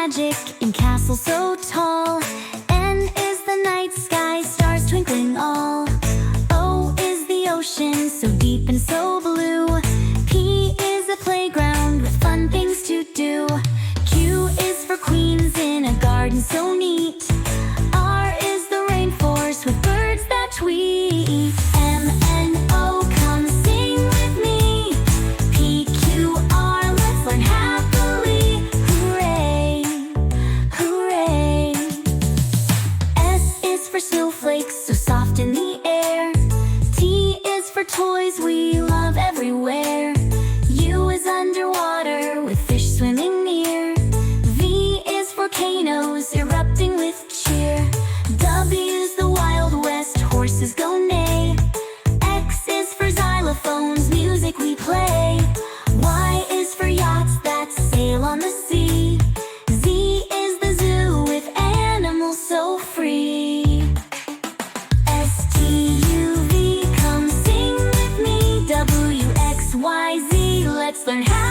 magic in castles so tall. N is the night sky, stars twinkling all. O is the ocean, so deep and so blue. P is a playground with fun things to do. Q is for queens in a garden so neat. R is the rainforest with birds that tweet. M N O, come sing with me. P Q R, let's learn happily. Hooray, hooray. S is for snowflakes so soft in the air. T is for toys we love everywhere. U is underwater with fish swimming near. V is volcanoes erupting with cheer. W is the Wild West, horses go neigh. X is for xylophones, music we play. Y is for yachts that sail on the sea. Z is the zoo with animals so free. S T U V, come sing with me. W X Y Z, let's learn how